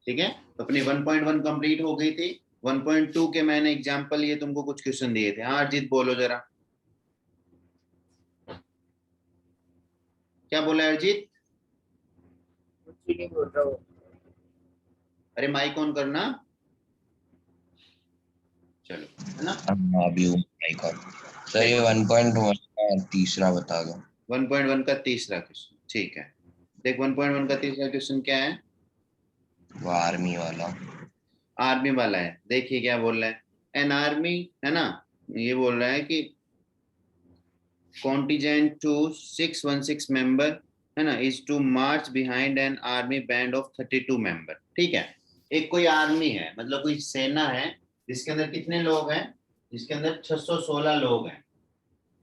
ठीक है, तो अपनी 1.1 कंप्लीट हो गई थी। 1.2 के मैंने एग्जांपल लिए तुमको कुछ क्वेश्चन दिए थे। हाँ अरजीत बोलो जरा, क्या बोला अरजीत? कुछ नहीं बोल रहा हूँ। अरे माइक ऑन करना। चलो, है ना। अभी माइक ऑन। सर ये 1.1 का तीसरा बता दो। 1.1 का तीसरा क्वेश्चन, ठीक है। देख 1.1 का तीसरा क्वेश्चन क्या है? वो आर्मी वाला। आर्मी वाला है। देखिए क्या बोल रहा है, एन आर्मी, है ना। ये बोल रहा है कि contingent to 616 member, है ना, is to march behind an army band of 32 member। ठीक है, एक कोई आर्मी है, मतलब कोई सेना है जिसके अंदर कितने लोग हैं, जिसके अंदर 616 लोग हैं।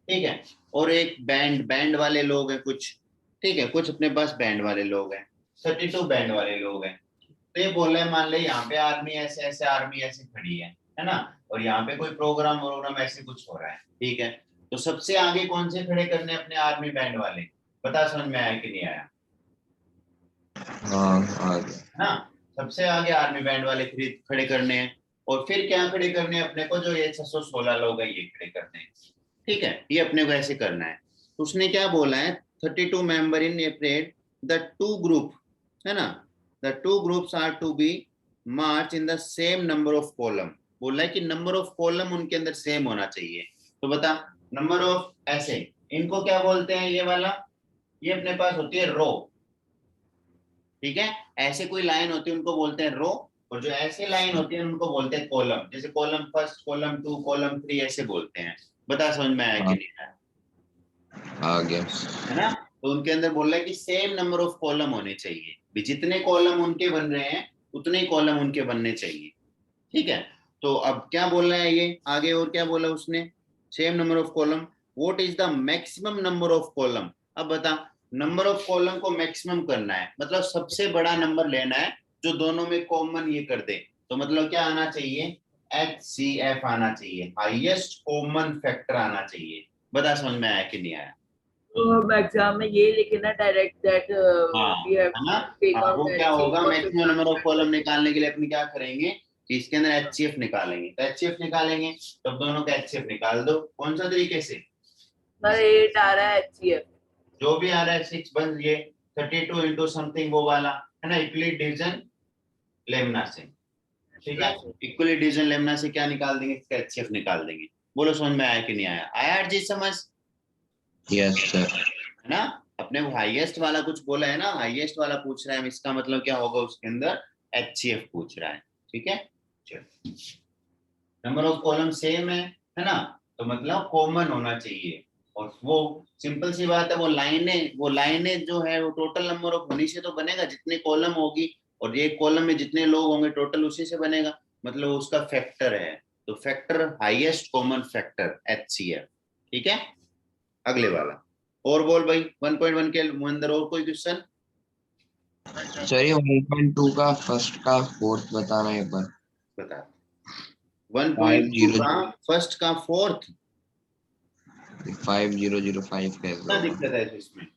ठीक है, और एक बैंड वाले लोग हैं कुछ। ठीक है, कुछ अपने पास बैंड वाले लोग हैं, 32 बैंड वाले लोग हैं। तो ये बोल रहे हैं, मान ले यहाँ पे आर्मी ऐसे ऐसे आर्मी ऐसे खड़ी है ना, और यहाँ पे कोई प्रोग्राम ऐसे कुछ हो रहा है। ठीक है, तो सबसे आगे कौन से खड़े करने अपने आर्मी बैंड वाले? बता, समझ में आया कि नहीं आया? हाँ आगे। है ना, सबसे आगे आर्मी बैंड वाले खड़े करने हैं। और फिर क्या खड़े करने हैं अपने को, जो ये 616 लोग हैं ये खड़े करने हैं। ठीक है, ये अपने को ऐसे करना है। तो उसने क्या बोला है, 32 member in a parade, the two group, है ना, the two groups are to be march in the same number of column. बोला है कि नंबर ऑफ कॉलम उनके अंदर सेम होना चाहिए। तो बता, नंबर ऑफ ऐसे, इनको क्या बोलते हैं, ये वाला, ये अपने पास होती है रो। ठीक है, ऐसे कोई लाइन होती है उनको बोलते हैं रो, और जो ऐसे लाइन होती है उनको बोलते हैं कॉलम। जैसे column first, column to, column three ऐसे बोलते हैं। बता समझ में आया कि नहीं आया? आगे। है ना, तो उनके अंदर बोल रहा है कि सेम नंबर ऑफ कॉलम होने चाहिए भी, जितने कॉलम उनके बन रहे हैं उतने ही कॉलम उनके बनने चाहिए। ठीक है, तो अब क्या बोल रहा है ये आगे, और क्या बोला उसने, same number of column, what is the maximum number of column. अब बता, नंबर ऑफ कॉलम को मैक्सिमम करना है, मतलब सबसे बड़ा नंबर लेना है जो दोनों में कॉमन ये कर दे। तो मतलब क्या आना चाहिए, HCF आना चाहिए, हाईएस्ट कॉमन फैक्टर आना चाहिए। बता समझ में आया कि नहीं आया? तो हम एग्जाम में ये लिखे ना डायरेक्ट दैट हाँ, वी हैव है ना। टेक हाँ, आउट वो क्या HCF होगा, for maximum number of column निकालने के लिए अपने क्या करेंगे कि इसके अंदर HCF निकालेंगे। तो HCF निकालेंगे, तो दोनों का HCF निकाल दो। कौन सा तरीके से? 8 आ रहा है HCF। जो भी आ रहा है 6 बन ये 32 इंटू समथिंग वो वाला, है ना, इक्वली डिवीजन लेमना से। ठीक है, इक्वली डिवीजन लेमना से क्या निकाल देंगे, इसका HCF निकाल देंगे। बोलो समझ में आया कि नहीं आया? आया जी समझ? Yes sir. है ना, अपने को हाईएस्ट वाला कुछ बोला है ना, हाईएस्ट वाला पूछ रहा है, इसका मतलब क्या होगा, उसके अंदर HCF पूछ रहा है। ठीक है, चलो, नंबर ऑफ कॉलम सेम है ना, तो मतलब कॉमन होना चाहिए। और वो सिंपल सी बात है, वो लाइनें जो है वो टोटल नंबर ऑफ होने से तो बनेगा, जितने कॉलम होगी और एक कॉलम में जितने लोग होंगे टोटल उसी से बनेगा, मतलब उसका फैक्टर है। तो factor, highest common factor, HCF। ठीक है, अगले वाला और बोल भाई, 1.1 के अंदर और कोई क्वेश्चन? सर ये 1.2 का फर्स्ट का फोर्थ बताना एक बार। बता, 1.2 का 5005 फर्स्ट का फोर्थ, 5005 कैसे क्या होगा? दिक्कत है इसमें?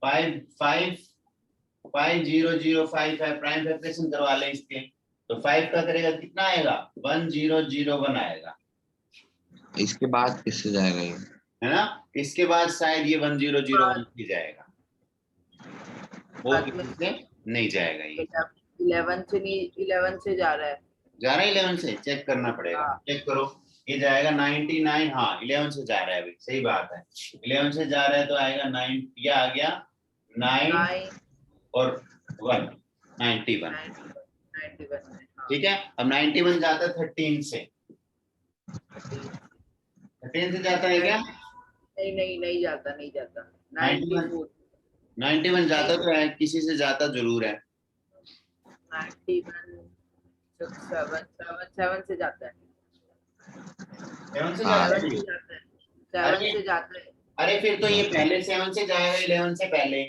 5005 है, प्राइम फैक्टरेशन करवा ले इसके। तो 5 का करेगा कितना आएगा, 1001 आएगा, इसके बाद किससे जाएगा ये? है ना। इसके बाद शायद ये 1001 ही जाएगा, और बाद में किसी से नहीं जाएगा ये। 11 से नहीं, 11 से जा रहा है। जा रहा है 11 से, चेक करना पड़ेगा, हाँ। चेक करो। ये जाएगा 99, हाँ 11 से जा रहा है अभी, सही बात है, 11 से जा रहा है तो आएगा 9, ये आ गया 9 9 और 1, 91। 91 में, हाँ। ठीक है, अब 91 जाता है 13 से, 13 से जाता है क्या? नहीं नहीं नहीं जाता, नहीं जाता। 91, 94 91 जाता तो है, किसी से जाता जरूर है। 91 7 7 7 से जाता है। 7 से हाँ। जाता 7 है। से जाता है। 7 से जाता है। अरे फिर तो ये पहले 7 से जाएगा, 11 से पहले।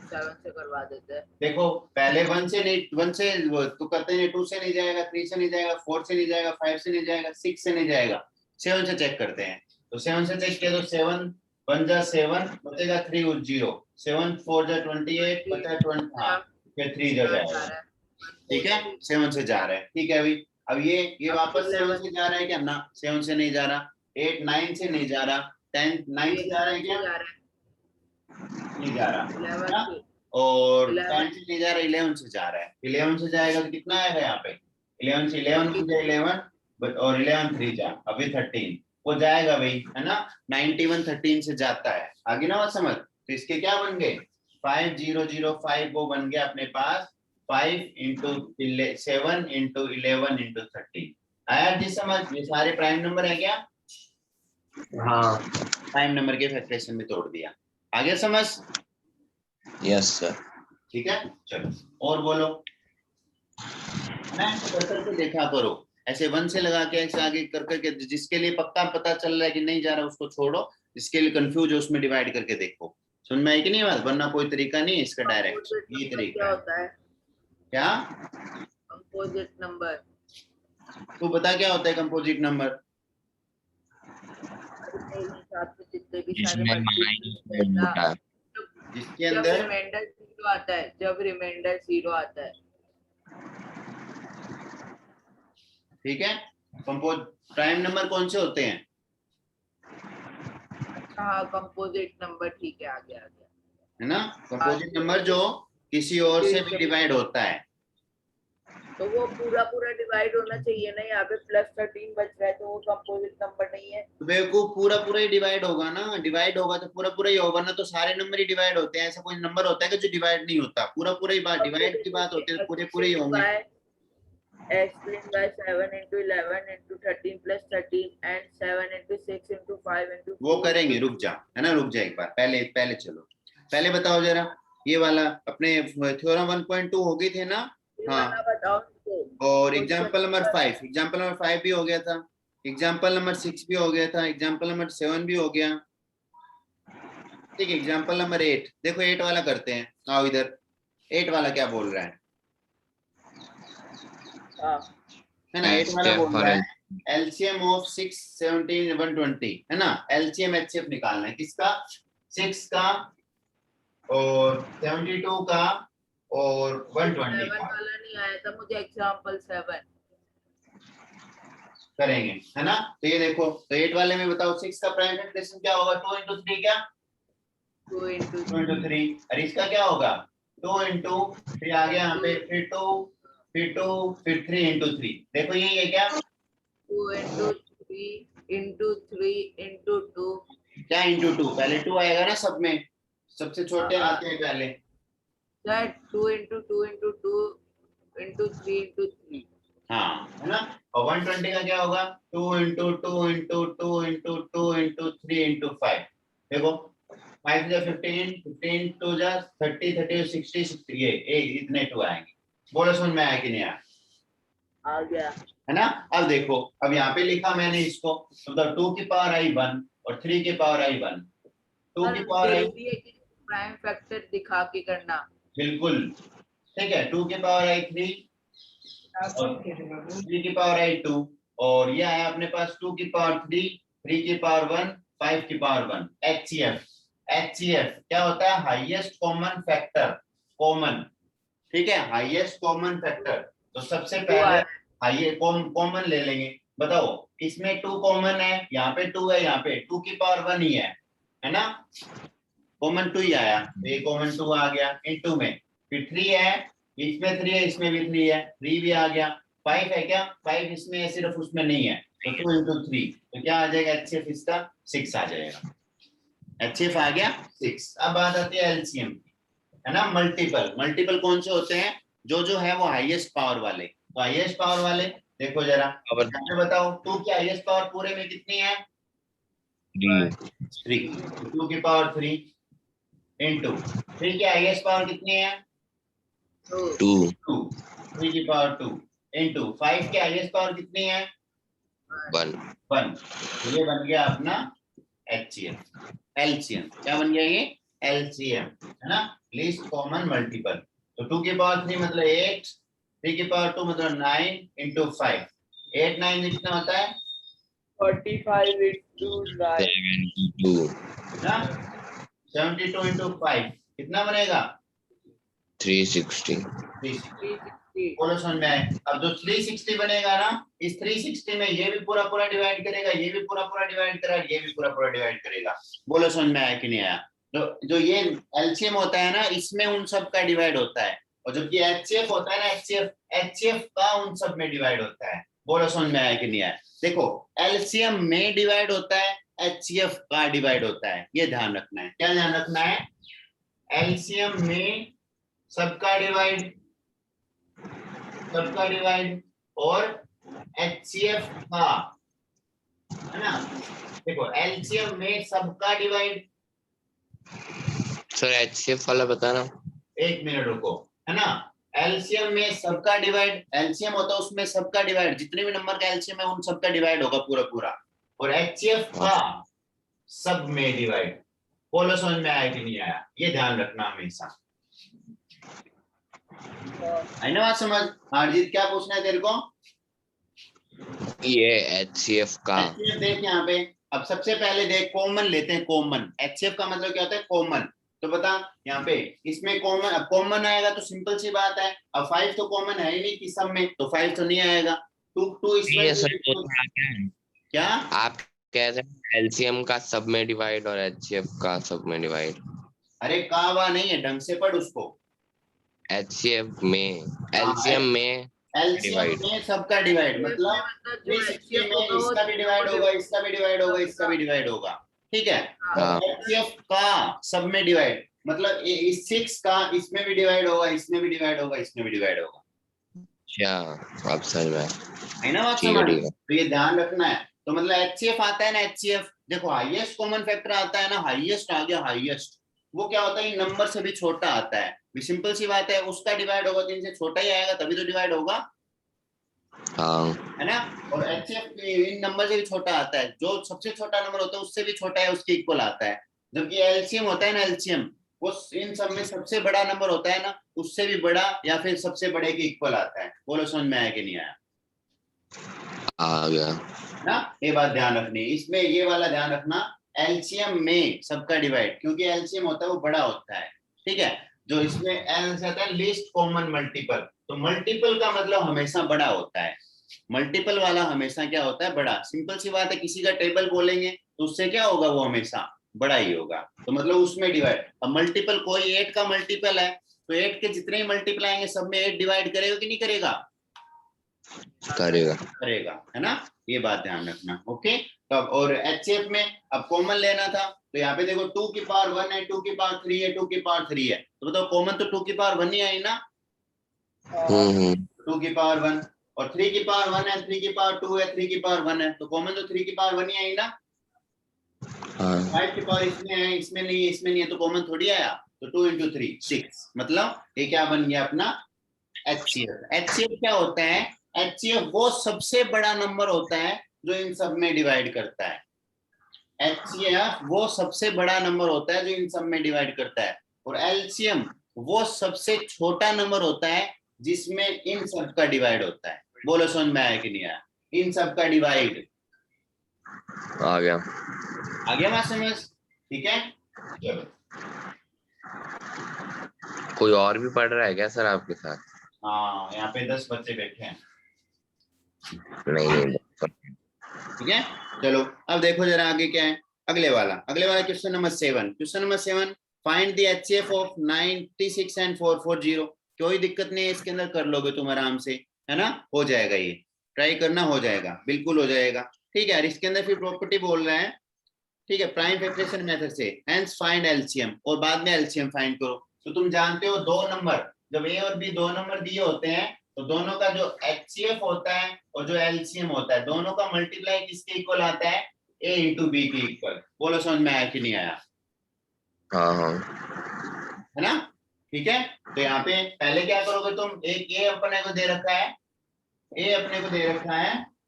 7 से करवा देते हैं। देखो पहले 1 से नहीं, 1 से तो करते हैं, 2 से नहीं जाएगा, 3 से नहीं जाएगा, 4 से नहीं जाएगा, 5 से नहीं जाएगा, 6 से नहीं जाएगा, 7 से चेक करते हैं। तो 7 से चेक किया तो 7 1 जा 7 बचेगा 3 0, 7 4 जा 28 बचा 20, हाँ फिर 3 जा जाएगा, ठीक है, 7 से जा रहा है, ठीक है। अभी अब ये अब वापस 7 11 से जा रहा है क्या? ना, 7 से नहीं जा रहा। 8 9 से नहीं जा रहा। 10 9 से जा रहा है क्या? जा रहा है, नहीं जा रहा 11 ना। से और 11 10 से नहीं जा रहा, 11 से जा रहा है। 11 से जाएगा तो कितना आएगा यहाँ पे? 11 से 11 हो जाए 11 और 11 3 जा, अभी 13 वो जाएगा भाई, है ना। 91 13 से जाता है, आगे ना बात समझ। तो इसके क्या बन गए? 5005 वो बन गया अपने पास 5 इंटू 7 इंटू 11 इंटू 13। आया जी समझ? ये सारे प्राइम नंबर है क्या? हाँ प्राइम नंबर के फैक्टराइजेशन में तोड़ दिया। आगे समझ? Yes sir. ठीक है, चलो और बोलो। मैं कर करके देखा करो, ऐसे 1 से लगा के ऐसे आगे कर करके, जिसके लिए पक्का पता चल रहा है कि नहीं जा रहा उसको छोड़ो, जिसके लिए कंफ्यूज है उसमें डिवाइड करके देखो। सुन में आई कि नहीं बात? वरना कोई तरीका नहीं है इसका, डायरेक्ट ये तरीका क्या है। होता है? क्या? कंपोजिट नंबर तू बता क्या होता है कंपोजिट नंबर? हिसाब से जितने भी सारे इसमें माइनस होता है। जिसके जब अंदर रिमाइंडर जीरो आता है, जब रिमाइंडर जीरो आता है, ठीक है। कंपोज प्राइम नंबर कौन से होते हैं? हाँ कंपोजिट नंबर, ठीक है, आ गया आ गया। है ना, कंपोजिट नंबर जो किसी और से भी डिवाइड होता है। तो वो पूरा पूरा डिवाइड होना चाहिए ना, यहाँ पे +13 बच रहा है तो वो कंपोजिट नंबर नहीं है। तो बेवकूफ, पूरा पूरा ही डिवाइड होगा ना, डिवाइड होगा तो पूरा पूरा ही होगा ना, तो सारे नंबर ही डिवाइड होते हैं। ऐसा कोई नंबर होता है कि जो डिवाइड नहीं होता? पूरा पूरा ही बात, डिवाइड की बात होती है तो पूरे पूरे ही होंगे। Explained by 7 into 11 into 13 plus 13 and 7 into 6 into 5 into 4 वो करेंगे, रुक जा, है ना, रुक जा एक बार, पहले पहले चलो, पहले बताओ जरा ये वाला अपने थ्योरम 1.2 हो गई थे ना। हाँ, बताओ और एग्जाम्पल नंबर 5, एग्जाम्पल नंबर 5 भी हो गया था, एग्जाम्पल नंबर 6 भी हो गया था, एग्जाम्पल नंबर 7 भी हो गया। ठीक है, एग्जाम्पल नंबर 8 देखो, 8 वाला करते हैं, आओ इधर। 8 वाला क्या बोल रहा है? है ना, 8 वाला बोल रहा है एलसीएम ऑफ 6 17 120, है ना। एलसीएम एचसीएफ निकालना है किसका? 6 का और 72 का और 120 का। वाला नहीं आया था मुझे, एग्जांपल 7 करेंगे, है ना। तो ये देखो, तो 8 वाले में बताओ 6 का प्राइम फैक्टराइजेशन क्या होगा? 2 into 3 क्या? 2 into 2 into 3। और इसका क्या होगा? 2 into, फिर आ गया यहाँ पे, फिर 2 फिर 2 फिर 3 into 3। देखो यही है क्या? 2 into 3 into 3 into 2। क्या into 2? पहले 2 आएगा ना सब में, सबसे छोटे आते हैं पहले। 2 into 2 into 2 into 3 into 3। हाँ, है ना। और 120 का क्या होगा? 2 into 2 into 2 into 2 into 3 into 5। देखो 5 जा 15, 15 2 जा 30, 30 60 60, ये इतने 2 आएंगे। बोलो सुन में आया कि नहीं आया? आ गया। है ना। अब देखो, अब यहाँ पे लिखा मैंने इसको, मतलब 2 की पावर आई 1 और 3 की पावर आई 1। 2 की पावर आई, जरूरी है कि प्राइम फैक्टर दिखा के करना। बिल्कुल ठीक है। 2 की पावर आई 3 और 3 की पावर आई 2, और ये आया अपने पास 2 की पावर 3, 3 की पावर 1, 5 की पावर 1। HCF, HCF क्या होता है? हाईएस्ट कॉमन फैक्टर, कॉमन, ठीक है, हाईएस्ट कॉमन फैक्टर। तो सबसे पहले हाईएस्ट कॉमन ले लेंगे। बताओ, इसमें 2 कॉमन है, यहाँ पे 2 है, यहाँ पे 2 की पावर 1 ही है ना। कॉमन 2 ही आया, तो ये कॉमन 2 आ गया इनटू में। फिर 3 है, इसमें 3 है, इसमें भी 3 है, 3 भी आ गया। 5 है क्या? 5 इसमें है, सिर्फ उसमें नहीं है, तो 2 into 3, तो क्या आ जाएगा? HCF इसका 6 आ जाएगा। HCF आ गया 6। अब बात आती है एलसीएम की, है ना। मल्टीपल, मल्टीपल कौन से होते हैं? जो है वो हाईएस्ट पावर वाले। तो हाईएस्ट पावर वाले देखो जरा, बताओ 2 की हाईएस्ट पावर पूरे में कितनी है? 3। 2 की पावर 3 इंटू 3 की हाईएस्ट पावर कितनी है? 2। 3 की पावर 2 इंटू 5 की हाईएस्ट पावर कितनी है? 1। ये बन गया अपना HCF, LCM। क्या बन गया ये? LCM, है ना, लीस्ट कॉमन मल्टीपल। तो 2 की पावर 3 मतलब 8, 3 की पावर 2 मतलब 9 इंटू 5। 8 9 कितना होता है? 45 into 9 72 ना। 72 इंटू 5 कितना बनेगा? 360। 360 बोलो समझ में आए। अब जो 360 बनेगा ना, इस 360 में ये भी पूरा पूरा डिवाइड करेगा, ये भी पूरा पूरा डिवाइड करेगा, ये भी पूरा पूरा डिवाइड करेगा। बोलो समझ में आया कि नहीं आया। जो ये एलसीएम होता है ना, इसमें उन सब का डिवाइड होता है, और जबकि एचसीएफ होता है ना, एचसीएफ का उन सब में डिवाइड होता है। बोलो समझ में आया कि नहीं आया। देखो, एलसीएम में डिवाइड होता है, एचसीएफ का डिवाइड होता है, ये ध्यान रखना है। क्या ध्यान रखना है? एलसीएम में सबका डिवाइड, और एचसीएफ का, है ना। देखो, एलसीएम में सबका डिवाइड, सर HCF वाला बताना। 1 मिनट रुको, है ना। एलसीएम में सबका डिवाइड, एलसीएम होता है उसमें सबका डिवाइड, जितने भी नंबर का एलसीएम है उन सबका डिवाइड होगा पूरा पूरा, और एचसीएफ का सब में डिवाइड। बोलो समझ में आया कि नहीं आया, ये ध्यान रखना हमेशा, है ना बात समझ। हार्जित क्या पूछना है तेरे को? ये HCF का। एचसीएफ देख यहाँ पे, अब सबसे पहले देख, कॉमन लेते हैं, कॉमन। एचसीएफ का मतलब क्या होता है? कॉमन। तो बता यहाँ पे, इसमें कॉमन, अब कॉमन आएगा तो सिंपल सी बात है, अब 5 तो कॉमन है ही नहीं कि सब में, तो 5 तो नहीं आएगा। 2 इसमें ये सर क्या आप कह रहे हैं LCM का सब में डिवाइड और HCF का सब में डिवाइड। अरे कावा नहीं है, ढंग से पढ़ उसको। HCF में, LCM में एलसीएम डिवाइड। में सबका डिवाइड मतलब मतलब जो 360 HCF में होगा वो इसका भी डिवाइड होगा, इसका भी डिवाइड होगा, इसका भी डिवाइड होगा, ठीक है। हाँ। एचसीएफ का सब में डिवाइड मतलब इस 6 का इसमें भी डिवाइड होगा, इसमें भी डिवाइड होगा, इसमें भी डिवाइड होगा। अच्छा, अब समझ में है ना बात ठीक है, समझ। ठीक है। तो ये ध्यान रखना है। तो मतलब एचसीएफ आता है ना, एचसीएफ देखो, हाईएस्ट कॉमन फैक्टर आता है ना, हाईएस्ट आ गया, हाईएस्ट वो क्या होता है? नंबर से भी छोटा आता है, सिंपल सी बात है, उसका डिवाइड होगा तो इनसे छोटा ही आएगा, तभी तो डिवाइड होगा, हाँ। है ना। और एचसीएफ इन नंबर से भी छोटा आता है, जो सबसे छोटा नंबर होता है उससे भी छोटा है, उसके इक्वल आता है। जबकि एलसीएम होता है ना, एलसीएम वो इन सब में सबसे बड़ा नंबर होता है ना, उससे भी बड़ा या फिर सबसे बड़े के इक्वल आता है। बोलो समझ में आया कि नहीं आया? आ गया ना, ये बात ध्यान रखनी है, इसमें ये वाला ध्यान रखना, एलसीएम में सबका डिवाइड, क्योंकि एलसीएम होता है वो बड़ा होता है, ठीक है। जो इसमें एल से आता है लीस्ट कॉमन मल्टीपल, तो मल्टीपल का मतलब हमेशा बड़ा होता है, मल्टीपल वाला हमेशा क्या होता है? बड़ा। सिंपल सी बात है, किसी का टेबल बोलेंगे तो उससे क्या होगा? वो हमेशा बड़ा ही होगा, तो मतलब उसमें डिवाइड। अब मल्टीपल कोई 8 का मल्टीपल है, तो 8 के जितने ही मल्टीपल आएंगे सब में 8 डिवाइड करेगा कि नहीं करेगा? करेगा। करेगा, है ना। ये बात ध्यान रखना, ओके। तब और एचसीएफ में अब कॉमन लेना था, तो यहाँ पे देखो 2 की पावर 1 है, 2 की पावर 3 है, 2 की पावर 3 है, तो बताओ कॉमन तो 2 की पावर 1 ही आई ना। 2 की पावर 1 और 3 की पावर 1 है, 3 की पावर 2 है, 3 की पावर 1 है, तो कॉमन तो 3 की पावर 1 ही आई ना। 5 की पावर इसमें है, इसमें नहीं है, इसमें नहीं है, तो कॉमन थोड़ी आया। तो 2 into 3 6, मतलब ये क्या बन गया अपना? एचसीएफ। एचसीएफ क्या होता है? एचसीएफ वो सबसे बड़ा नंबर होता है जो इन सब में डिवाइड करता है। एचसीएफ वो सबसे बड़ा नंबर होता है जो इन सब में डिवाइड करता है, और एलसीएम वो सबसे छोटा नंबर होता है जिसमें इन सब का डिवाइड होता है। बोलो समझ में आया कि नहीं आया? इन सब का डिवाइड आ गया। बात समझ, ठीक है। चलो, कोई और भी पढ़ रहा है क्या सर आपके साथ? हाँ यहाँ पे 10 बच्चे बैठे हैं, नहीं। ठीक है। चलो अब देखो जरा आगे क्या है, अगले वाला question number 7। Find the HCF of 96 and 440। कोई दिक्कत नहीं है, इसके अंदर कर लोगे तुम आराम से, है ना, हो जाएगा, ये ट्राई करना, हो जाएगा, बिल्कुल हो जाएगा, ठीक है। इसके अंदर फिर प्रॉपर्टी बोल रहे हैं, ठीक है, प्राइम फैक्टराइजेशन मेथड से, हेंस फाइंड एलसीएम, और बाद में एलसीएम फाइंड करो। तो तुम जानते हो दो नंबर, जब ए और बी दो नंबर दिए होते हैं, तो दोनों का जो एचसीएफ होता है और जो एलसीएम होता है, दोनों का मल्टीप्लाई किसके इक्वल आता है? ए इंटू बी के इक्वल। बोलो समझ में आया कि नहीं आया? हाँ। है ना, ठीक है। तो यहाँ पे पहले क्या करोगे तुम, एक ए अपने को दे रखा है,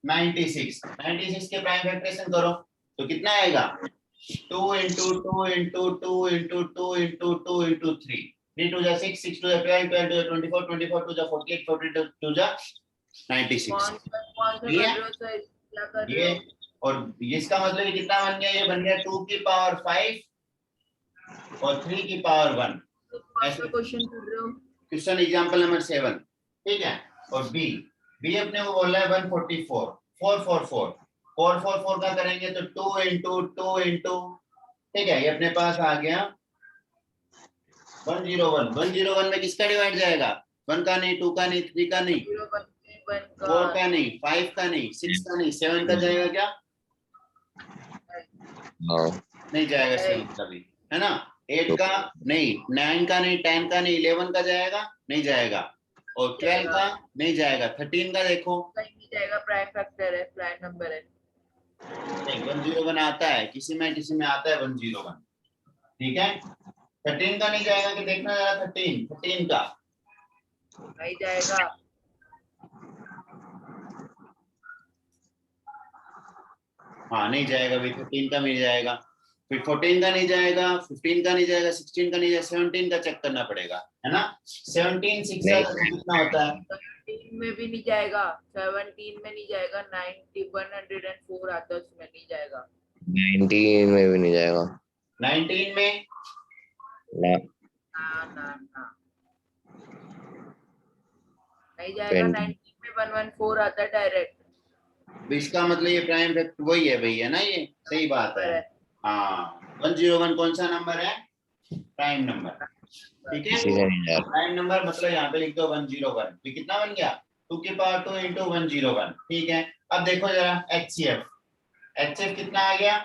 96 के प्राइम फैक्टराइजेशन करो, तो कितना आएगा? 2 into 2 into 2 into 2 into 2 into 3, 3 to 6, 6 to 12, 12 to 24, 24 to 48, 48 to 96। कौन सा कर ये रहे हो सर, क्या कर रहे ये हो? और इसका मतलब ये कितना बन गया? ये बन गया 2 की पावर 5 और 3 की पावर 1। कौन सा क्वेश्चन कर रहे हो? क्वेश्चन एग्जांपल नंबर 7, ठीक है। और बी अपने को बोल रहा है 144, 444 का करेंगे तो 2 इंटू 2 इंटू, ठीक है, ये अपने पास आ गया 101। 101 में किसका डिवाइड जाएगा? 1 का नहीं, 2 का नहीं, 3 का नहीं, 4 का नहीं, 5 का नहीं, 6 का नहीं, 7 का जाएगा क्या? हाँ नहीं जाएगा 7 का भी, है ना। 8 का नहीं, 9 का नहीं, 10 का नहीं, 11 का जाएगा? नहीं जाएगा। और 12 का नहीं जाएगा। 13 का देखो, नहीं जाएगा, प्राइम फैक्टर है, प्राइम नंबर है। नहीं 101 आता है, किसी में आता है 101, ठीक है। 13 का नहीं जाएगा कि देखना जरा, 13 का नहीं जाएगा। हाँ नहीं जाएगा भाई, 13 का मिल जाएगा। फिर 14 का नहीं जाएगा, 15 का नहीं जाएगा, 16 का नहीं जाएगा, 17 का चेक करना पड़ेगा, है ना। 17 6 नहीं कितना होता है? 17 में भी नहीं जाएगा, 17 में नहीं जाएगा, 104 आता है, उसमें नहीं जाएगा। 19 में भी नहीं जाएगा। 19 में ना ना ना ना, नहीं जाएगा। 19 में 114 आता है डायरेक्ट। इसका मतलब ये प्राइम फैक्टर वही है भैया ना, ये सही बात है। हाँ 101 कौन सा नंबर है? प्राइम नंबर, ठीक है। किसी का नहीं जा रहा। प्राइम नंबर मतलब यहाँ पे लिख दो 101, तो कितना बन गया? 2 की पावर 2 इंटू 101, ठीक है। अब देखो जरा HCF कितना आ गया?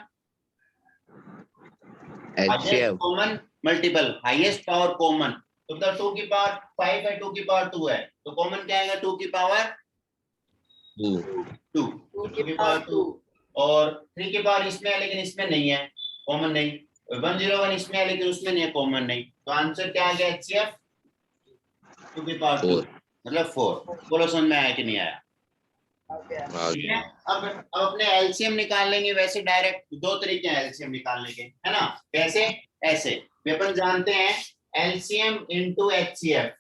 HCF common multiple, highest power common, तो मतलब 2 की पावर 5 है, 2 की पावर 2 है, तो कॉमन क्या आएगा? 2 की पावर 2 2, 2 की पावर 2। और 3 की पावर इसमें है लेकिन इसमें नहीं है, कॉमन नहीं। 101 इसमें है लेकिन उसमें नहीं है, कॉमन नहीं। तो आंसर क्या आ गया? HCF 2 की पावर 2 4 मतलब 4। बोलो समझ में आया कि नहीं आया? आ ठीक है। गया। अब अपने एलसीएम निकाल लेंगे। वैसे डायरेक्ट दो तरीके हैं एलसीएम निकालने के, है ना। कैसे? ऐसे अपन जानते हैं LCM into HCF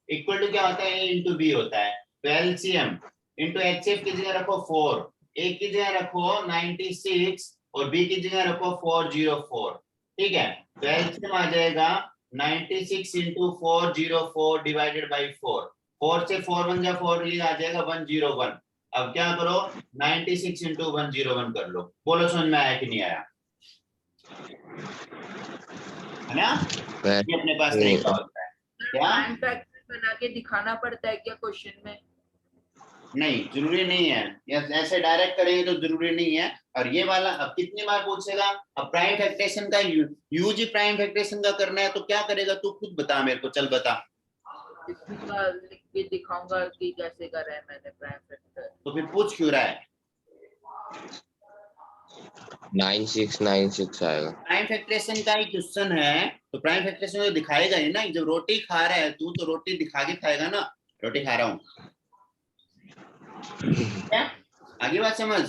equal to क्या होता है? ए इंटू बी होता है। तो एलसीएम इंटू एचसीएफ की जगह रखो 4, ए की जगह रखो 96 और बी की जगह रखो 404, ठीक है। तो एलसीएम आ जाएगा 96 इंटू 404 डिवाइडेड बाई 4। 4 से 4 1 जा 4 आ जाएगा 101। अब क्या करो? 96 इंटू 101 कर लो। बोलो समझ में आया कि नहीं आया? है ना, ये अपने पास तरीका होता है। क्या? प्राइम फैक्टर बना के दिखाना पड़ता है क्या क्वेश्चन में? नहीं जरूरी नहीं है, या ऐसे डायरेक्ट करेंगे तो जरूरी नहीं है। और ये वाला अब कितनी बार पूछेगा? अब प्राइम फैक्टरेशन का यूज ही प्राइम फैक्टरेशन का करना है, तो क्या करेगा तू खुद बता मेरे को, चल बता। लिखूंगा, लिख के दिखाऊंगा कि कैसे करा है मैंने प्राइम फैक्टर। तो फिर पूछ क्यों रहा है? 9696 आएगा। प्राइम फैक्टरेशन का ही क्वेश्चन है, तो प्राइम फैक्टरेशन तो दिखाएगा ही ना। जब रोटी खा रहा है तू, तो रोटी दिखा के खाएगा ना, रोटी खा रहा हूँ। क्या आगे बात समझ?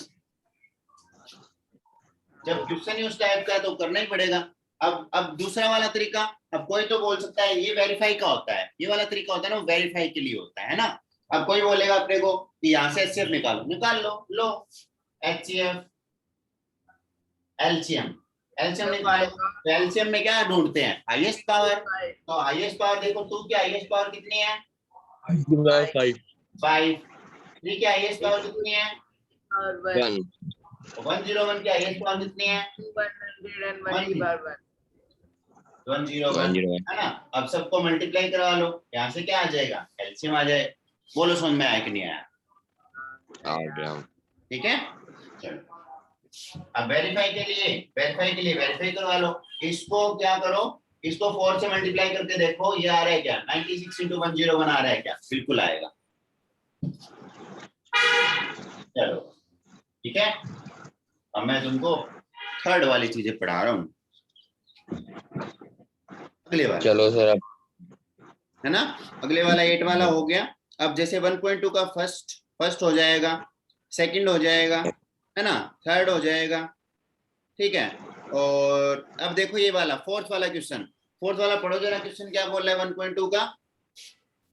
जब क्वेश्चन ही उस टाइप का है तो करना ही पड़ेगा। अब दूसरा वाला तरीका, अब कोई तो बोल सकता है ये वेरीफाई का होता है, ये वाला तरीका होता है ना, वेरीफाई के लिए होता है ना। अब कोई बोलेगा अपने को कि यहाँ से एचसीएफ निकालो, निकाल लो एचसीएफ एलसीएम निकालो। तो एलसीएम में क्या ढूंढते हैं? Highest power. तो हाईएस्ट पावर देखो, टू की हाईएस्ट पावर कितनी है? 5। थ्री की हाईएस्ट पावर कितनी है? 1 101 की हाईएस्ट पावर कितनी है? 101, है ना। अब सबको मल्टीप्लाई करवा लो, यहाँ से क्या आ जाएगा? एलसीएम आ जाए। बोलो समझ में आया कि नहीं आया? आ गया। ठीक है, चलो। अब वेरीफाई के लिए वेरीफाई करवा लो। इसको क्या करो, इसको 4 से मल्टीप्लाई करके देखो, ये आ रहा है क्या? 96 इंटू 101 आ रहा है क्या? बिल्कुल आएगा। चलो ठीक है, अब मैं तुमको थर्ड वाली चीजें पढ़ा रहा हूँ, अगले वाला। चलो सर, अब है ना, अगले वाला 8 वाला हो गया। अब जैसे 1.2 का फर्स्ट हो जाएगा, सेकंड हो जाएगा, है ना, थर्ड हो जाएगा, ठीक है। और अब देखो ये वाला फोर्थ वाला क्वेश्चन, फोर्थ वाला पढ़ो जरा। क्वेश्चन क्या बोल रहा है 1.2 का?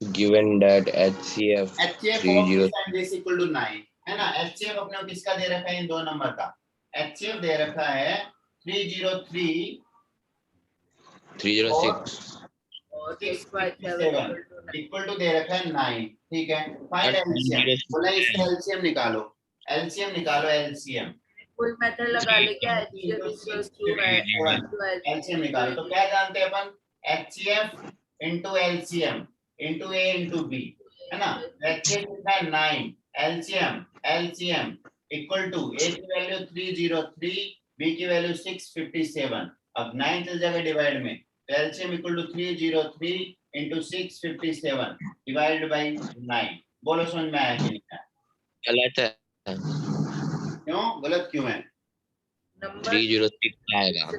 given that HCF HCF 30 is equal to 9, है ना। HCF अपने को किसका दे रखा है? इन दो नंबर का HCF दे रखा है 303 306 और 6 by 7 equal to equal to दे रखा है 9, ठीक है। फाइंड एलसीएम, बोला इसका एलसीएम निकालो, एलसीएम निकालो, एलसीएम कोई मेथड लगा ले क्या, HCF इक्वल्स टू एलसीएम निकालो। तो क्या जानते हैं अपन, HCF इंटू एलसीएम इंटू ए इंटू बी, है ना। HCF कितना है 9, एलसीएम एलसीएम इक्वल टू ए की वैल्यू 303, बी की वैल्यू 657। अब 9 चल जाएगा डिवाइड में, तो LCM equal to 303 into 657 divide by 9। बोलो समझ में आया कि नहीं आया? गलत है, क्यों गलत क्यों है? नंबर 306 आएगा,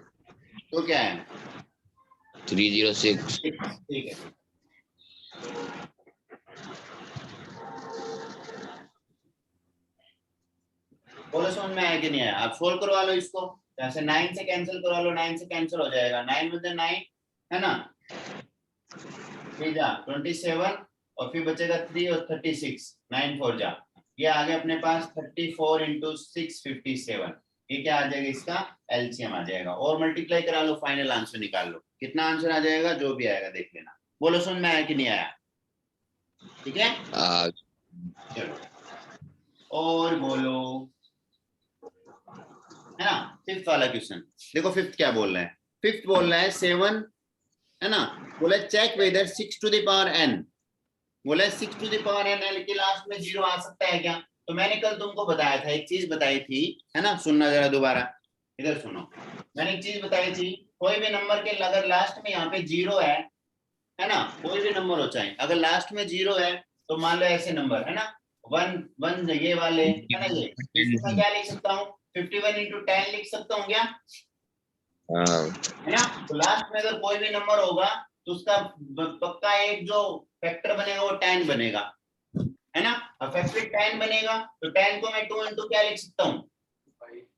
तो क्या है 306। ठीक है। बोलो समझ में आया कि नहीं आया? आप सोल्व करवा लो इसको, जैसे 9 से कैंसिल करवा लो, 9 से कैंसिल हो जाएगा, 9 में 9 है ना, 3 जा 27 और फिर बचेगा 3 और 36, 9 4 जा, ये आ गया अपने पास 34 इंटू 657। ये क्या आ जाएगा, इसका एलसीएम आ जाएगा। और मल्टीप्लाई करा लो, फाइनल आंसर निकाल लो, कितना आंसर आ जाएगा, जो भी आएगा देख लेना। बोलो समझ में आया कि नहीं आया? ठीक है, चलो और बोलो, है ना। फिफ्थ वाला क्वेश्चन देखो, फिफ्थ क्या बोल रहा है, फिफ्थ बोल रहा है 7, है ना। बोला check whether 6 to the power n, बोला 6 to the power n l के लास्ट में 0 आ सकता है क्या? तो मैंने कल तुमको बताया था, एक चीज बताई थी, है ना, सुनना जरा दोबारा, इधर सुनो। मैंने एक चीज बताई थी, कोई भी नंबर के अगर लास्ट में यहाँ पे 0 है ना, कोई भी नंबर हो चाहे, अगर लास्ट में 0 है तो मान लो ऐसे नंबर, है ना, 1 ये वाले, है ना, ये इसको मैं क्या लिख सकता हूँ, 51 इंटू 10 लिख सकता हूँ क्या, है ना। तो लास्ट में अगर कोई भी नंबर होगा तो उसका पक्का एक जो फैक्टर बनेगा वो 10 बनेगा, है ना। अब फैक्टर 10 बनेगा तो 10 को मैं 2 इंटू क्या लिख सकता हूँ,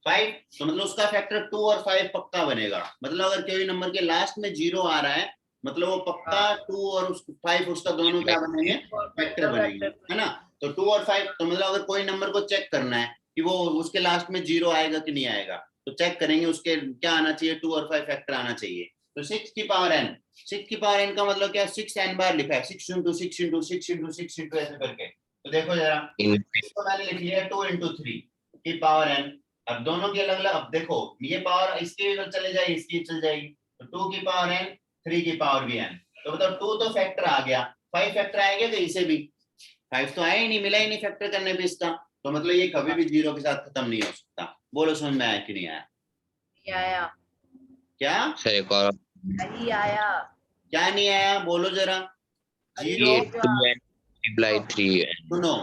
5। तो मतलब उसका फैक्टर 2 और 5 पक्का बनेगा। मतलब अगर कोई नंबर के लास्ट में 0 आ रहा है, मतलब वो पक्का 2 और 5 उसका दोनों क्या बनेंगे, फैक्टर बनेंगे, है ना। तो 2 और 5, तो मतलब अगर कोई नंबर को चेक करना है कि वो उसके लास्ट में 0 आएगा कि नहीं आएगा, तो चेक करेंगे उसके क्या आना चाहिए, 2 और 5 फैक्टर आना चाहिए। तो 6 की पावर n, 6 की पावर n का मतलब क्या, 6 n बार लिखा है, 6 इंटू 6 इंटू 6 इंटू 6 इंटू ऐसे करके। तो देखो जरा, इसको मैंने लिख लिया 2 इंटू 3 की पावर n। अब दोनों की अलग अलग, अब देखो ये पावर इसकी भी चले जाएगी, इसकी चल जाएगी, तो 2 की पावर n, 3 की पावर भी n। तो मतलब 2 तो फैक्टर आ गया, 5 फैक्टर आएगा तो इसे भी 5 तो आया ही नहीं, मिला ही नहीं फैक्टर करने पे इसका, तो मतलब ये कभी भी 0 के साथ खत्म नहीं हो सकता। बोलो समझ में आया कि नहीं आया? आया क्या सर एक और, नहीं आया, क्या नहीं आया, बोलो जरा। ये 0, 2n मल्टीप्लाई 3n। सुनो,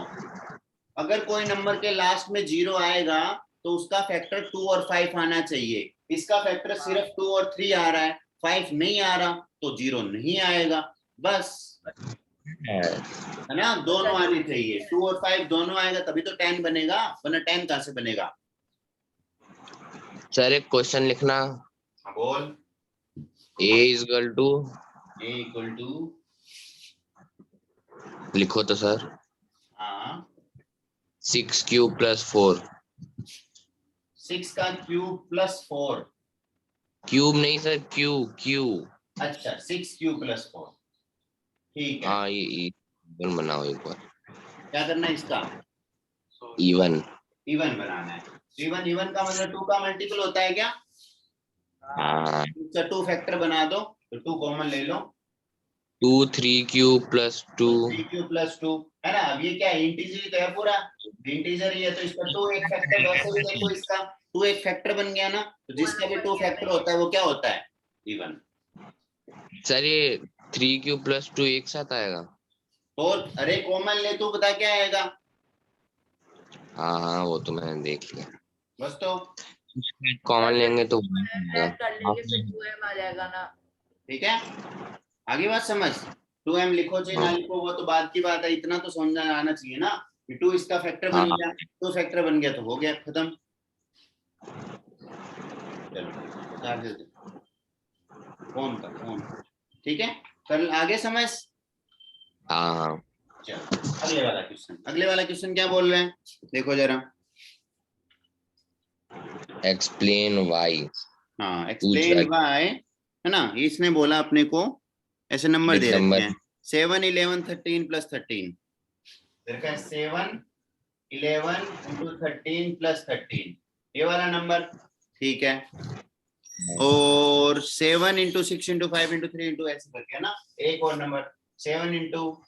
अगर कोई नंबर के लास्ट में 0 आएगा तो उसका फैक्टर 2 और 5 आना चाहिए। इसका फैक्टर सिर्फ 2 और 3 आ रहा है, 5 नहीं आ रहा, तो 0 नहीं आएगा, बस, है ना। दोनों आने चाहिए, 2 और 5 दोनों आएगा तभी तो 10 बनेगा, वरना 10 कहां से बनेगा। सर एक क्वेश्चन लिखना, हाँ, बोल। a equal to, a equal to, लिखो तो सर, हाँ 6 क्यूब प्लस 4। 6 का क्यूब प्लस 4, क्यूब नहीं सर, क्यू क्यू। अच्छा 6 क्यूब प्लस 4, ठीक है। हाँ ये इवन बनाओ एक बार, क्या करना है इसका, इवन। इवन बनाना है। इवन, इवन का मतलब 2 का मल्टीपल होता है क्या, हाँ, इसका 2 फैक्टर बना दो, तो 2 कॉमन ले लो, 2 3 क्यूब प्लस 2। 3 क्यूब प्लस 2, है ना। अब ये क्या है, इंटीजर ही तो है पूरा, इंटीजर ही है, तो इसका 2 एक फैक्टर, वैसे भी देखो इसका 2 एक फैक्टर बन गया ना, तो जिसका भी 2 फैक्टर होता है वो क्या होता है, इवन। सर ये 3 क्यूब प्लस 2 एक साथ आएगा? और अरे कॉमन ले, तू बता क्या आएगा। हाँ हाँ वो तो मैंने देख लिया, बस तो कॉमन लेंगे तो कर लेंगे फिर 2m आ जाएगा ना। ठीक है, आगे बात समझ। 2m लिखो चाहे ना लिखो वो तो बात की बात है, इतना तो समझ आना चाहिए ना कि 2 इसका फैक्टर बन गया, 2 फैक्टर बन गया तो हो गया खत्म। चलो चार्जर दे, फोन का फोन, ठीक है, कर आगे समझ। हाँ हाँ। चलो अगले वाला क्वेश्चन, अगले वाला क्वेश्चन क्या बोल रहे हैं, देखो जरा। Explain why. हाँ एक्सप्लेन वाई, है ना, इसने बोला अपने को ऐसे नंबर यूनिट दे रखे नंबर हैं 7 11 13 प्लस 13, देखा 7 11 इंटू 13 प्लस 13, ये वाला नंबर, ठीक है। और 7 इंटू 6 इंटू 5 इंटू 3 इंटू ऐसे करके है ना, एक और नंबर 7 इंटू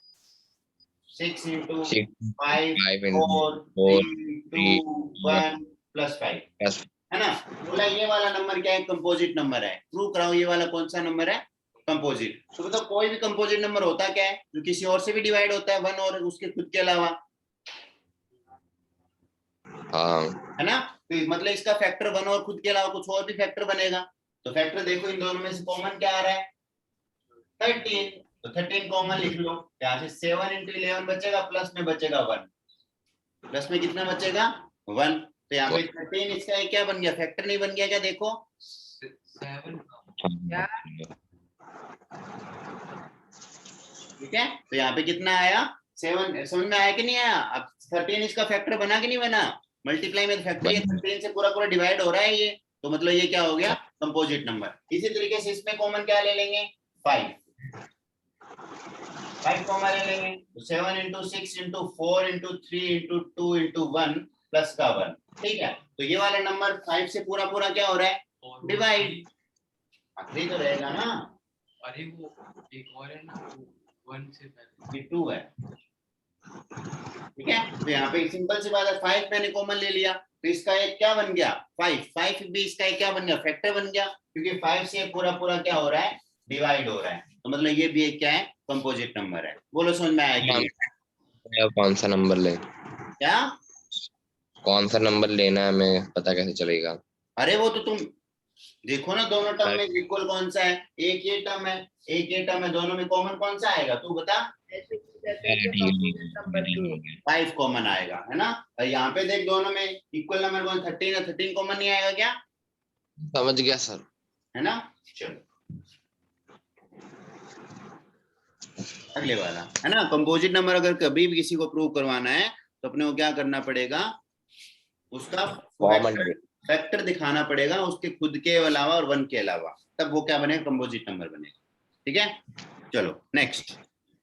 6 इंटू 5 4 3 2 1 प्लस 5 है ना। बोला ये वाला नंबर क्या है, कंपोजिट नंबर है। प्रूव कराओ ये वाला कौन सा नंबर है, कंपोजिट। तो मतलब कोई भी कंपोजिट नंबर होता क्या है, जो किसी और से भी डिवाइड होता है, 1 और उसके खुद के अलावा, है ना। तो मतलब इसका फैक्टर 1 और खुद के अलावा कुछ और भी फैक्टर बनेगा। तो फैक्टर देखो इन दोनों में से कॉमन क्या आ रहा है, 13, तो 13 कॉमन लिख लो। यहाँ से 7 इंटू 11 बचेगा, प्लस में बचेगा 1, प्लस में कितना बचेगा 1। तो यहाँ पे 13 इसका एक क्या बन गया, फैक्टर नहीं बन गया क्या, देखो 7 ठीक है। तो यहाँ पे कितना आया 7, समझ में आया कि नहीं आया। अब 13 इसका फैक्टर बना कि नहीं बना, मल्टीप्लाई में फैक्टर 13 से पूरा पूरा डिवाइड हो रहा है ये, तो मतलब ये क्या हो गया, कंपोजिट नंबर। इसी तरीके से इसमें कॉमन क्या ले लेंगे, 5 कॉमन ले लेंगे, तो 7 into 6 into 4 into 3 into 2 into 1 plus का 1, ठीक है। तो ये वाला नंबर 5 से पूरा पूरा क्या हो रहा है, डिवाइड, आखिरी तो रहेगा ना। अरे वो एक और है ना, 1 से पहले ये 2 है, ठीक है। तो यहाँ पे सिंपल सी बात है, 5 मैंने कॉमन ले लिया, तो इसका एक क्या बन गया 5 भी इसका एक क्या बन गया, फैक्टर बन गया, क्योंकि 5 से पूरा पूरा क्या हो रहा है, डिवाइड हो रहा है। तो मतलब ये भी एक क्या है, कंपोजिट नंबर है। बोलो समझ में आया कि नहीं? कौन सा नंबर ले, क्या, कौन सा नंबर लेना है हमें पता कैसे चलेगा? अरे वो तो तुम देखो ना, दोनों टर्म में इक्वल कौन सा है, एक ये टर्म है, एक ये टर्म है, दोनों में कॉमन कौन सा आएगा, तू बता। ऐसे कुछ ऐसे ही तो component number 2 5 कॉमन आएगा, है ना। और यहाँ पे देख दोनों में इक्वल नंबर कौन, 13 है, 13 कॉमन नहीं आएगा क्या, समझ गया सर। है ना। चलो अगले वाला है ना, कंपोजिट नंबर अगर कभी भी किसी को प्रूव करवाना है तो अपने को क्या करना पड़ेगा, उसका फैक्टर दिखाना पड़ेगा उसके खुद के अलावा और 1 के अलावा, तब वो क्या बनेगा, कंपोजिट नंबर बनेगा, ठीक है। चलो नेक्स्ट,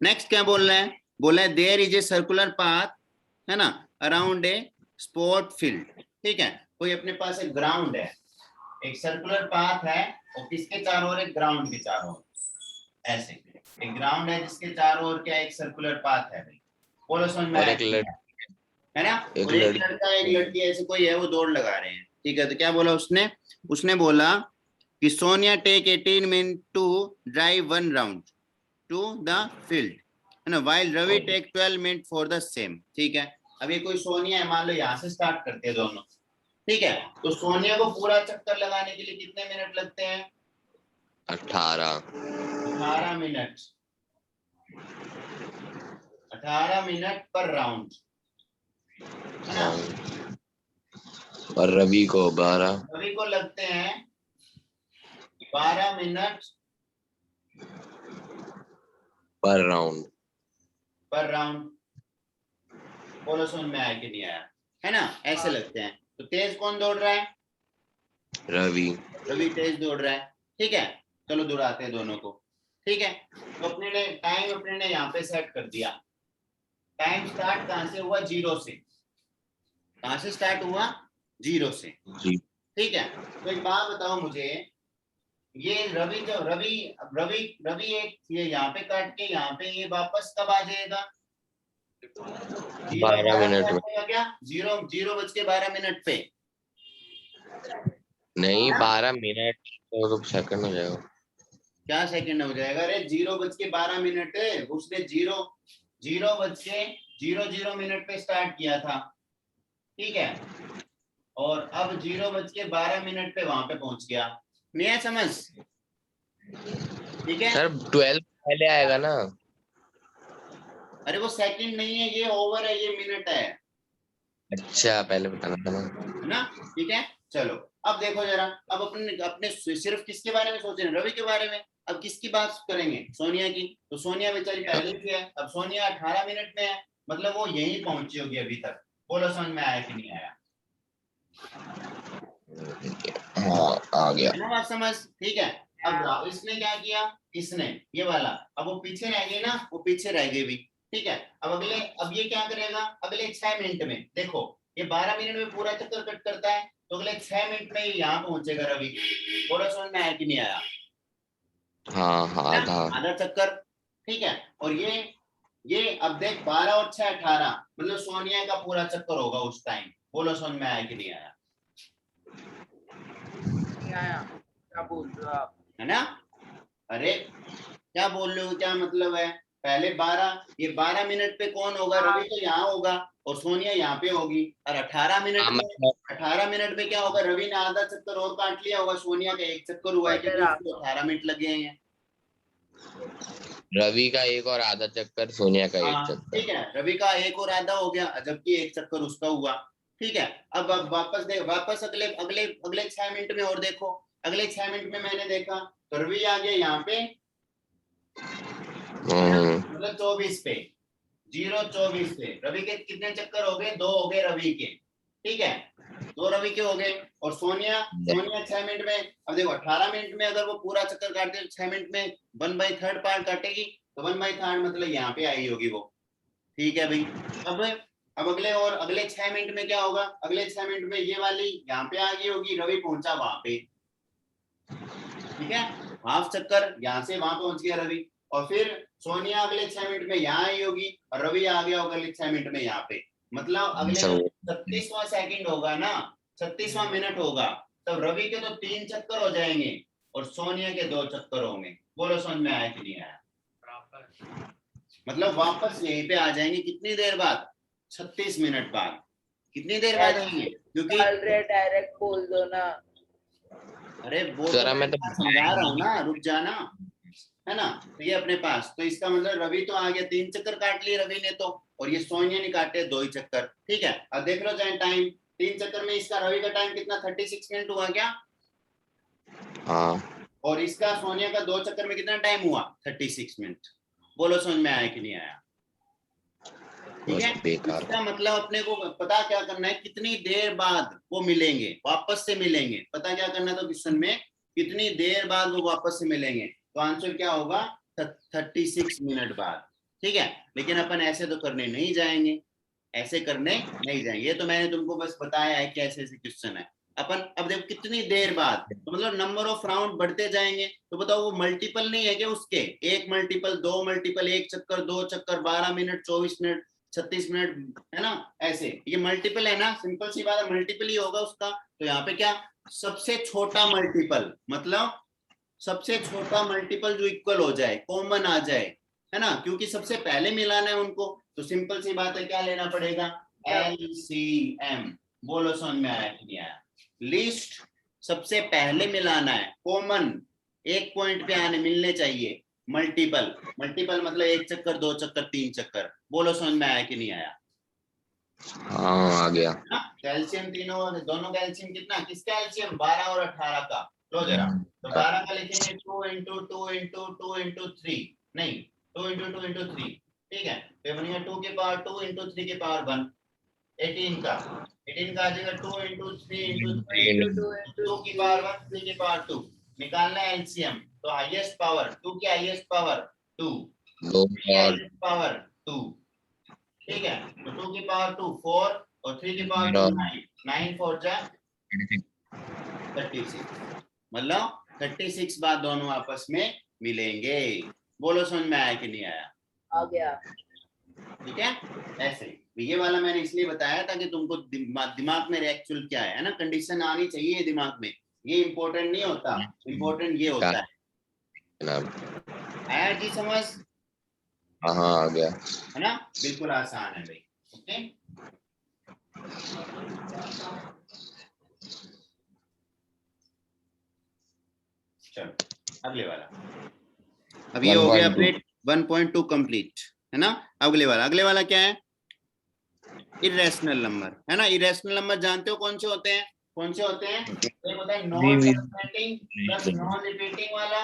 नेक्स्ट क्या बोल रहा है, बोला है there is a circular path, है ना, अराउंड ए स्पोर्ट फील्ड, ठीक है। कोई अपने पास एक ग्राउंड है, एक सर्कुलर पाथ है, और किसके चारों ओर, एक ग्राउंड के चारों ओर, ऐसे एक ग्राउंड है जिसके चारों ओर क्या एक सर्कुलर पाथ है भाई। बोलो समझ में आया है ना। और एक लड़का एक लड़की ऐसे कोई है, वो दौड़ लगा रहे हैं, ठीक है। तो क्या बोला उसने, उसने बोला कि Sonia take 18 minute to drive 1 round to the field, है ना, while Ravi take 12 minute for the same, ठीक है। अब ये कोई सोनिया है, मान लो यहाँ से स्टार्ट करते हैं दोनों, ठीक है। तो सोनिया को पूरा चक्कर लगाने के लिए कितने मिनट लगते हैं, 18 मिनट, 18 मिनट पर राउंड, है ना। और रवि को 12, रवि को लगते हैं 12 मिनट पर राउंड, पर राउंड। बोलो समझ में आया कि नहीं आया, है ना, ऐसे लगते हैं। तो तेज कौन दौड़ रहा है, रवि। रवि तेज दौड़ रहा है, ठीक है। चलो दौड़ाते हैं दोनों को, ठीक है। तो अपने ने टाइम अपने ने यहाँ पे सेट कर दिया। टाइम स्टार्ट कहाँ से हुआ, 0 से, कहाँ से स्टार्ट हुआ, 0 से, ठीक है। तो एक बात बताओ मुझे, ये रवि जो रवि रवि रवि एक ये यहाँ पे काट के यहाँ पे ये वापस कब आ जाएगा, 12 मिनट में, क्या 0:12 पे, नहीं 12 मिनट तो सेकंड हो जाएगा। क्या सेकंड हो जाएगा, अरे 0:12 है, उसने 0:00 पे स्टार्ट किया था, ठीक है। और अब 0:12 पे वहां पे पहुंच गया, नहीं है समझ, ठीक है। सर 12 पहले आएगा ना। अरे वो सेकंड नहीं है, ये ओवर है, ये मिनट है, अच्छा पहले बताना था ना, है ना, ठीक है। चलो अब देखो जरा, अब अपने अपने सिर्फ किसके बारे में सोच रहे हैं, रवि के बारे में। अब किसकी बात करेंगे, सोनिया की। तो सोनिया बेचारी पहले से है, अब सोनिया 18 मिनट में है, मतलब वो यहीं पहुंची होगी अभी तक। बोलो समझ में आया कि नहीं आया, हाँ आ गया। है ना बात समझ, ठीक है। अब इसने क्या किया, इसने ये वाला, अब वो पीछे रह गई ना, वो पीछे रह गई भी, ठीक है। अब ये क्या करेगा अगले 6 मिनट में, देखो ये 12 मिनट में पूरा चक्कर कट करता है, तो अगले 6 मिनट में यहाँ पहुंचेगा रवि। बोलो समझ में आया कि नहीं आया? हाँ हाँ ना? आधा। आधा चक्कर, ठीक है। और ये अब देख 12 और 6 18, मतलब सोनिया का पूरा चक्कर होगा उस टाइम। बोलो समझ में आया कि नहीं आया? नहीं आया, क्या बोल रहे हो आप? है ना? अरे क्या बोल रहे हो, क्या मतलब है? पहले 12, ये 12 मिनट पे कौन होगा, रवि तो यहाँ होगा और सोनिया यहाँ पे होगी। और 18 मिनट हाँ, में, मतलब 18 मिनट में क्या होगा, रवि ने आधा चक्कर और काट लिया होगा, सोनिया का एक चक्कर हुआ है क्योंकि उसको 18 मिनट लगे हैं। रवि का एक और आधा चक्कर, सोनिया का एक हाँ चक्कर। ठीक है, रवि का एक और आधा हो गया, जबकि एक चक्कर उसका हुआ, ठीक है। अब वापस अगले अगले अगले 6 मिनट में और देखो, अगले 6 मिनट में मैंने देखा तो रवि आ गया यहाँ पे, मतलब 24 पे, 0-24 पे रवि के कितने चक्कर हो गए, 2 हो गए रवि के, ठीक है, 2 रवि के हो गए। और सोनिया 6 मिनट में, अब देखो 18 मिनट में अगर वो पूरा चक्कर काटते हैं 6 मिनट में 1/3 पार्ट काटेगी, तो 1/3 मतलब यहाँ पे आई होगी वो, ठीक है भाई। अब अगले 6 मिनट में क्या होगा, अगले 6 मिनट में ये वाली यहाँ पे आ गई होगी, रवि पहुंचा वहां पे, ठीक है, हाफ चक्कर यहाँ से वहां पहुंच गया रवि। और फिर सोनिया अगले 6 मिनट में यहाँ आई होगी और रवि आ गया होगा अगले 6 मिनट में यहाँ पे, मतलब अगले 36वां सेकंड होगा ना, 36वां मिनट होगा, तब रवि के तो 3 चक्कर हो जाएंगे और सोनिया के 2 चक्कर होंगे। बोलो समझ में आया कि नहीं आया? मतलब वापस यहीं पे आ जाएंगे कितनी देर बाद, 36 मिनट बाद। कितनी देर बाद आएंगे, क्योंकि डायरेक्ट बोल दो ना। अरे वो तो मैं समझा रहा हूँ ना, रुक जाना, है ना। तो ये अपने पास, तो इसका मतलब रवि तो आ गया, 3 चक्कर काट लिए रवि ने तो, और ये सोनिया ने काटे 2 ही चक्कर, ठीक है। अब देख लो चाहे टाइम, 3 चक्कर में इसका रवि का टाइम कितना, 36 मिनट हुआ क्या? हाँ। और इसका सोनिया का 2 चक्कर में कितना टाइम हुआ, 36 मिनट। बोलो समझ में आया कि नहीं आया? ठीक है, इसका मतलब अपने को पता क्या करना है, कितनी देर बाद वो मिलेंगे, वापस से मिलेंगे, पता क्या करना था क्वेश्चन में, कितनी देर बाद वो वापस से मिलेंगे, तो आंसर क्या होगा, 36 मिनट बाद, ठीक है। लेकिन अपन ऐसे तो करने नहीं जाएंगे, ऐसे करने नहीं जाएंगे, ये तो मैंने तुमको बस बताया है कि ऐसे ऐसे क्वेश्चन है। अपन अब देखो कितनी देर बाद, तो मतलब नंबर ऑफ राउंड बढ़ते जाएंगे, तो बताओ वो मल्टीपल नहीं है क्या उसके, 1 मल्टीपल, 2 मल्टीपल, 1 चक्कर, 2 चक्कर, 12 मिनट, 24 मिनट, 36 मिनट, है ना, ऐसे ये मल्टीपल है ना, सिंपल सी बात है, मल्टीपल ही होगा उसका। तो यहाँ पे क्या, सबसे छोटा मल्टीपल, मतलब सबसे छोटा मल्टीपल जो इक्वल हो जाए, कॉमन आ जाए, है ना, क्योंकि सबसे पहले मिलाना है उनको, तो सिंपल सी बात है, क्या लेना पड़ेगा, LCM। बोलो समझ में आया कि नहीं आया? लिस्ट सबसे पहले मिलाना है, कॉमन एक पॉइंट पे आने मिलने चाहिए, मल्टीपल, मल्टीपल मतलब 1 चक्कर, 2 चक्कर, 3 चक्कर। बोलो समझ में आया कि नहीं आया? हाँ आ गया। कैल्शियम तीनों, दोनों कैल्शियम कितना, किसका कैल्शियम, 12 और 18 का, लो जरा, तो 12 का लिखेंगे 2 इंटू 2 इंटू 2 इंटू 3, नहीं 2 इंटू 2 इंटू 3, ठीक है, तो बनेगा 2 के पावर 2 इंटू 3 के पावर 1, 18 का आ जाएगा 2 इंटू 3 इंटू 2 की पावर 1, 3 की पावर 2, निकालना है एलसीएम, तो हाईएस्ट पावर 2 की हाईएस्ट पावर 2, 2 और पावर 2, ठीक है, तो 2 की पावर 2 4 और 3 की पावर 2 9, 9 4 जा 36, मतलब 36 बार दोनों आपस में मिलेंगे। बोलो समझ में आया कि नहीं आया? आ गया। ठीक है, ऐसे ये वाला मैंने इसलिए बताया ताकि तुमको दिमाग में एक्चुअल क्या है ना, कंडीशन आनी चाहिए दिमाग में, ये इंपॉर्टेंट नहीं होता, इंपॉर्टेंट ये होता है। आया जी समझ? हाँ आ गया, है ना, बिल्कुल आसान है भाई। ओके, चलो अगले वाला, अब ये हो गया अपने 1.2 कंप्लीट, है ना। अगले वाला क्या है, इरेशनल नंबर, है ना। इरेशनल नंबर जानते हो कौन से होते हैं, कौन से होते हैं, एक होता है non repeating plus non repeating वाला,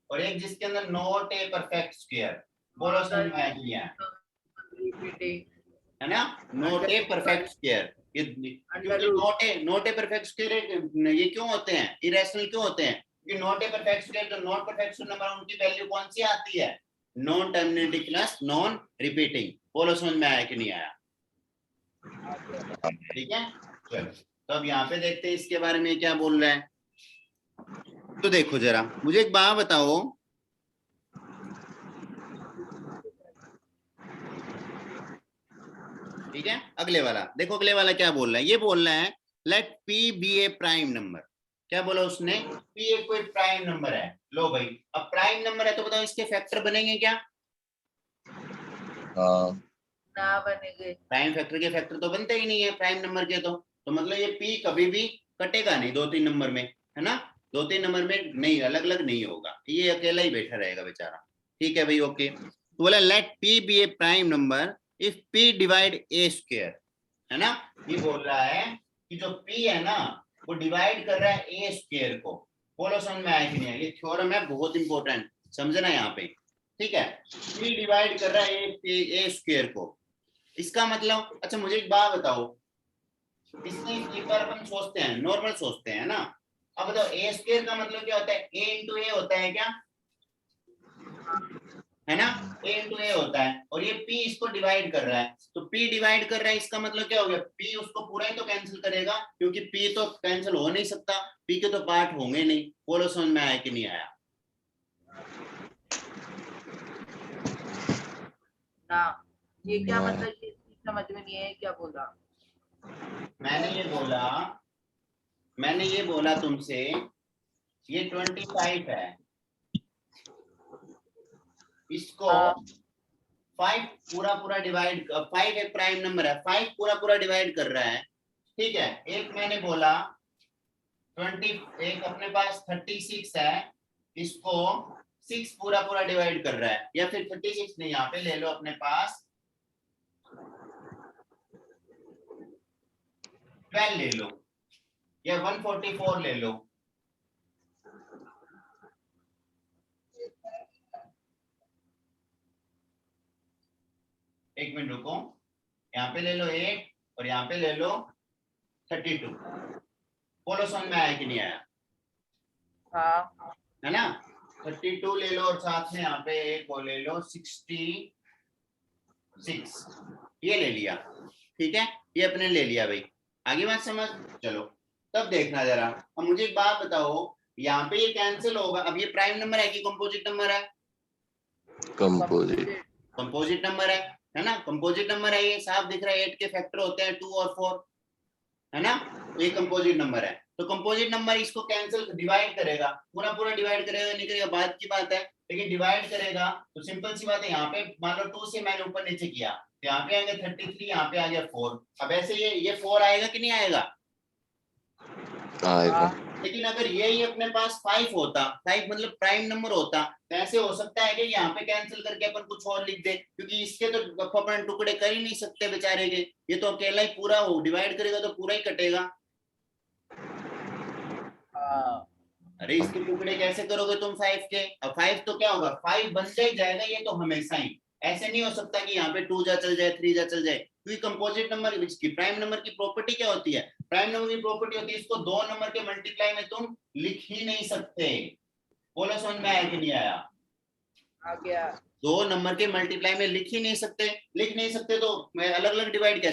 और एक जिसके अंदर नॉट ए परफेक्ट स्क्वायर। बोलो समझ में आया कि रिपीटिंग, है ना, नॉट ए परफेक्ट स्क्वायर, ये क्योंकि नॉट ए परफेक्ट स्क्वायर ये क्यों होते हैं, इरेशनल क्यों होते हैं, क्योंकि नॉट ए परफेक्ट स्क्वायर, तो नॉट परफेक्ट स्क्वायर नंबर उनकी वैल्यू कौन सी आती है, non terminating plus non repeating. बोलो समझ में आया कि नहीं आया? ठीक है, चलो तो अब यहाँ पे देखते हैं इसके बारे में क्या बोल रहा है। तो देखो जरा मुझे एक बात बताओ, ठीक है, अगले वाला देखो, अगले वाला क्या बोल रहा है, ये बोल रहा है late p be a prime number. क्या बोला उसने, पी एक कोई प्राइम नंबर है। लो भाई, अब प्राइम नंबर है तो बताओ इसके फैक्टर बनेंगे क्या? ना बनेंगे। प्राइम फैक्टर के फैक्टर तो बनते ही नहीं है प्राइम नंबर के, तो मतलब ये पी कभी भी कटेगा नहीं 2-3 नंबर में, है ना, 2-3 नंबर में नहीं, अलग अलग नहीं होगा, ये अकेला ही बैठा रहेगा बेचारा। ठीक है भाई, ओके। तो बोला let p be a prime number if p divide a square, है ना। ये बोल रहा है कि जो पी है ना वो डिवाइड कर रहा है ए स्क्वायर को। बोलो समझ में आया कि नहीं? ये थ्योरम है बहुत इंपॉर्टेंट, समझना यहाँ पे, ठीक है। पी डिवाइड कर रहा है ए स्क्वायर को, इसका मतलब, अच्छा मुझे एक बात बताओ, इसमें एक बार अपन सोचते हैं, नॉर्मल सोचते हैं ना, अब बताओ ए स्क्वायर का मतलब क्या होता है, ए इंटू ए होता है क्या, है ना, ए इंटू ए होता है, और ये p इसको डिवाइड कर रहा है, तो p डिवाइड कर रहा है, इसका मतलब क्या हो गया, p उसको पूरा ही तो कैंसिल करेगा, क्योंकि p तो कैंसिल हो नहीं सकता, p के तो पार्ट होंगे नहीं। बोलो समझ में आया कि नहीं आया? ना, ये क्या मतलब, ये समझ में नहीं है क्या बोला। मैंने ये बोला तुमसे, ये 25 है, इसको 5 पूरा पूरा डिवाइड, 5 एक प्राइम नंबर है, 5 पूरा पूरा डिवाइड कर रहा है, ठीक है। एक मैंने बोला 20, एक अपने पास 36 है, इसको 6 पूरा पूरा डिवाइड कर रहा है, या फिर 36 नहीं, यहाँ पे ले लो अपने पास 12 ले लो, या 144 ले लो, एक मिनट रुको, यहाँ पे ले लो 8 और यहाँ पे ले लो 32। बोलो समझ में आया कि नहीं आया? हाँ, है ना, 32 ले लो और साथ में यहाँ पे एक वो ले लो 66, ये ले लिया, ठीक है, ये अपने ले लिया भाई, आगे बात समझ। चलो तब देखना जरा, अब मुझे एक बात बताओ, यहाँ पे ये कैंसिल होगा, अब ये प्राइम नंबर है कि कंपोजिट नंबर है? कंपोजिट नंबर है ना, कंपोजिट नंबर है, ये साफ दिख रहा है, 8 के फैक्टर होते हैं 2 और 4, है ना, तो ये कंपोजिट नंबर है, तो कंपोजिट नंबर इसको कैंसिल डिवाइड करेगा, पूरा पूरा डिवाइड करेगा नहीं करेगा बात की बात है, लेकिन डिवाइड करेगा तो सिंपल सी बात है, यहाँ पे मान लो 2 से मैंने ऊपर नीचे किया, तो यहाँ पे आएंगे 33, यहाँ पे आ गया 4, अब ऐसे ये 4 आएगा कि नहीं आएगा? आएगा। लेकिन अगर ये अपने पास 5 होता, 5 मतलब प्राइम नंबर होता, तो ऐसे हो सकता है कि यहाँ पे कैंसिल करके अपन कुछ और लिख दे, क्योंकि इसके तो अपन टुकड़े कर ही नहीं सकते बेचारे के, ये तो अकेला ही पूरा हो डिवाइड करेगा तो पूरा ही कटेगा। अरे इसके टुकड़े कैसे करोगे तुम 5 के, अब 5 तो क्या होगा, 5 बन जाएगा ये तो हमेशा ही, ऐसे नहीं हो सकता कि यहाँ पे 2 जा चल जाए 3 जा चल जाए, क्योंकि कंपोजिट नंबर की प्राइम नंबर की प्रॉपर्टी क्या होती है, प्राइम नंबर की प्रॉपर्टी होती है इसको 2 नंबर के मल्टीप्लाई में तुम लिख ही नहीं सकते। बोलो समझ में आया कि नहीं आया? आ गया। 2 नंबर के मल्टीप्लाई में लिख ही नहीं सकते, लिख नहीं सकते तो मैं अलग अलग डिवाइड कैसे